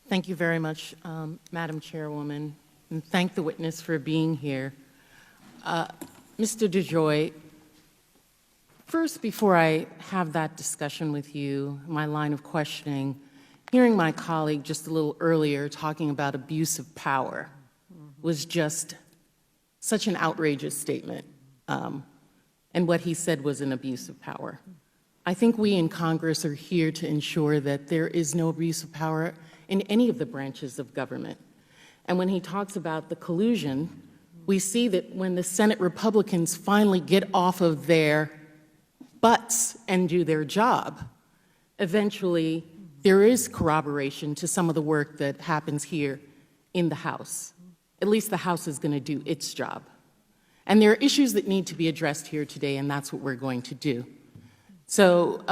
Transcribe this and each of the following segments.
Thank you very much, Madam Chairwoman, and thank the witness for being here. Mr. Dejoy, first, before I have that discussion with you, my line of questioning, hearing my colleague just a little earlier talking about abuse of power was just such an outrageous statement, and what he said was an abuse of power. I think we in Congress are here to ensure that there is no abuse of power in any of the branches of government. And when he talks about the collusion, we see that when the Senate Republicans finally get off of their butts and do their job, eventually there is corroboration to some of the work that happens here in the House. At least the House is going to do its job. And there are issues that need to be addressed here today, and that's what we're going to do. So,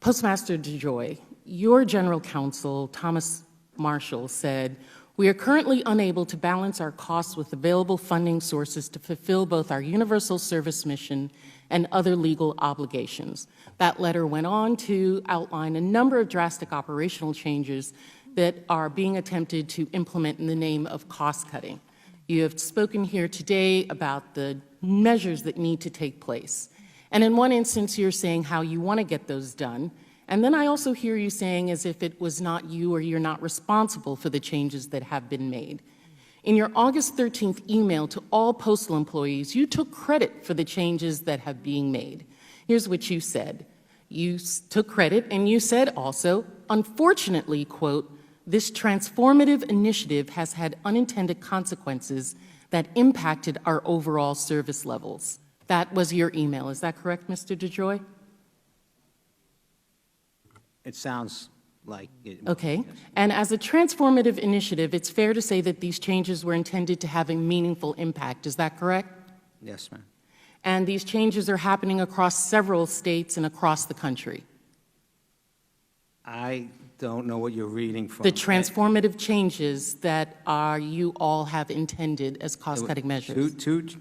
Postmaster Dejoy, your General Counsel, Thomas Marshall, said, "We are currently unable to balance our costs with available funding sources to fulfill both our universal service mission and other legal obligations." That letter went on to outline a number of drastic operational changes that are being attempted to implement in the name of cost cutting. You have spoken here today about the measures that need to take place. And in one instance, you're saying how you want to get those done. And then I also hear you saying as if it was not you or you're not responsible for the changes that have been made. In your August 13th email to all postal employees, you took credit for the changes that have been made. Here's what you said. You took credit and you said also, "Unfortunately, quote, this transformative initiative has had unintended consequences that impacted our overall service levels." That was your email. Is that correct, Mr. Dejoy? It sounds like it. Okay. And as a transformative initiative, it's fair to say that these changes were intended to have a meaningful impact. Is that correct? Yes, ma'am. And these changes are happening across several states and across the country. I don't know what you're reading from. The transformative changes that you all have intended as cost-cutting measures.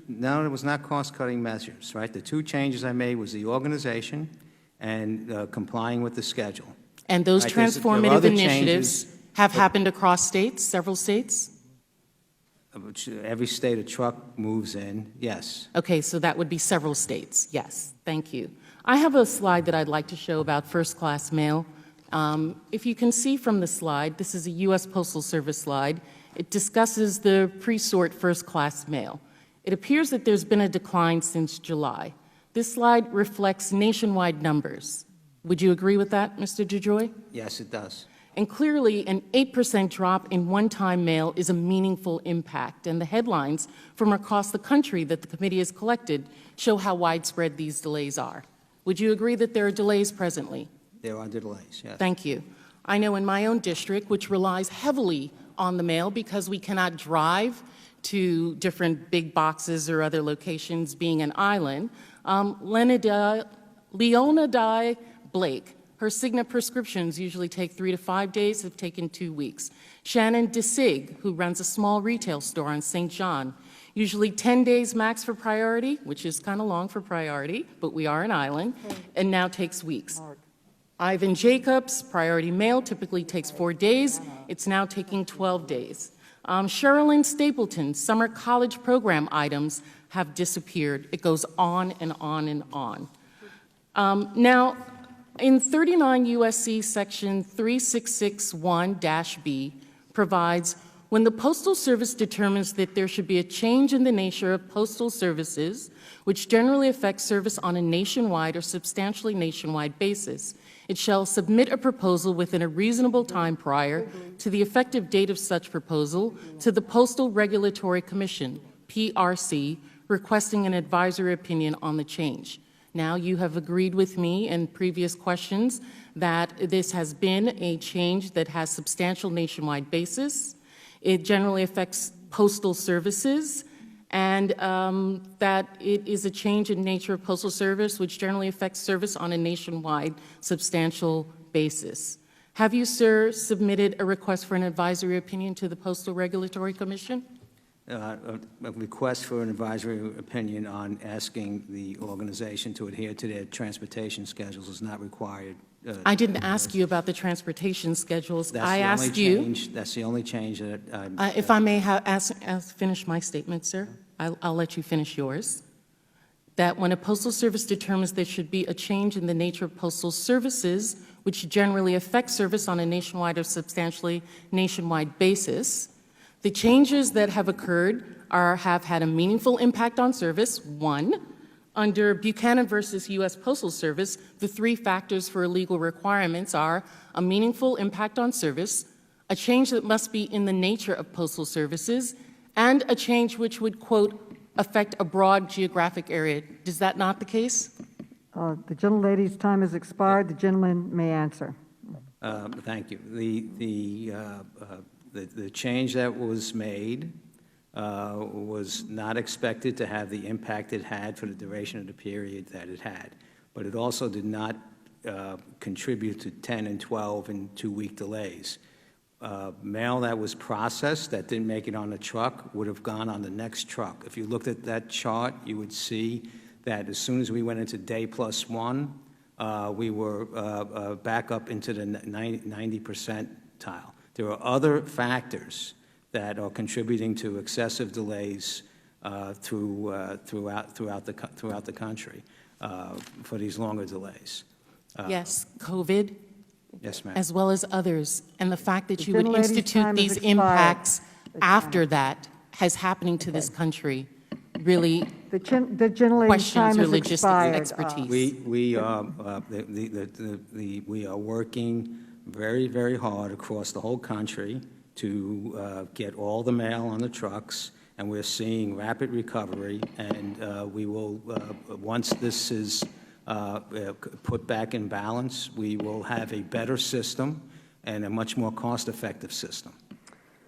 No, it was not cost-cutting measures, right? The two changes I made was the organization and complying with the schedule. And those right, transformative initiatives have happened across states, several states? Every state a truck moves in, yes. Okay, so that would be several states, yes. Thank you. I have a slide that I'd like to show about first-class mail. If you can see from the slide, this is a U.S. Postal Service slide. It discusses the pre-sort first-class mail. It appears that there's been a decline since July. This slide reflects nationwide numbers. Would you agree with that, Mr. Dejoy? Yes, it does. And clearly, an 8% drop in one-time mail is a meaningful impact, and the headlines from across the country that the committee has collected show how widespread these delays are. Would you agree that there are delays presently? There are delays, yes. Thank you. I know in my own district, which relies heavily on the mail because we cannot drive to different big boxes or other locations being an island, Leona Blake, her Cigna prescriptions usually take 3 to 5 days, have taken 2 weeks. Shannon DeSig, who runs a small retail store on St. John, usually 10 days max for priority, which is kind of long for priority, but we are an island, and now takes weeks. Ivan Jacobs, priority mail, typically takes 4 days. It's now taking 12 days. Sherilyn Stapleton, summer college program items have disappeared. It goes on and on and on. Now, in 39 U.S.C. section 3661-B provides, when the Postal Service determines that there should be a change in the nature of postal services, which generally affects service on a nationwide or substantially nationwide basis, it shall submit a proposal within a reasonable time prior to the effective date of such proposal to the Postal Regulatory Commission, PRC, requesting an advisory opinion on the change. Now, you have agreed with me in previous questions that this has been a change that has substantial nationwide basis. It generally affects postal services, and that it is a change in nature of postal service which generally affects service on a nationwide substantial basis. Have you, sir, submitted a request for an advisory opinion to the Postal Regulatory Commission? A request for an advisory opinion on asking the organization to adhere to their transportation schedules is not required I didn't ask you about the transportation schedules. That's I the only asked you, change. That's the only change that I'm... if I may finish my statement, sir, I'll let you finish yours. That when a postal service determines there should be a change in the nature of postal services, which generally affects service on a nationwide or substantially nationwide basis, the changes that have occurred have had a meaningful impact on service. One, under Buchanan versus U.S. Postal Service, the three factors for illegal requirements are a meaningful impact on service, a change that must be in the nature of postal services, and a change which would, quote, affect a broad geographic area. Is that not the case? The gentlelady's time has expired. The gentleman may answer. Thank you. The change that was made was not expected to have the impact it had for the duration of the period that it had, but it also did not contribute to 10 and 12 and 2-week delays. Mail that was processed that didn't make it on the truck would have gone on the next truck. If you looked at that chart, you would see that as soon as we went into day +1, we were back up into the 90 percentile. There are other factors that are contributing to excessive delays throughout the country for these longer delays. Yes, COVID, Yes, ma'am. as well as others, and the fact that The you would gentlelady's institute time has these expired. impacts after that has happening to this country really The gentlelady's questions time your has logistical expired. expertise. We are working very, very hard across the whole country to get all the mail on the trucks, and we're seeing rapid recovery, and we will, once this is put back in balance, we will have a better system and a much more cost-effective system.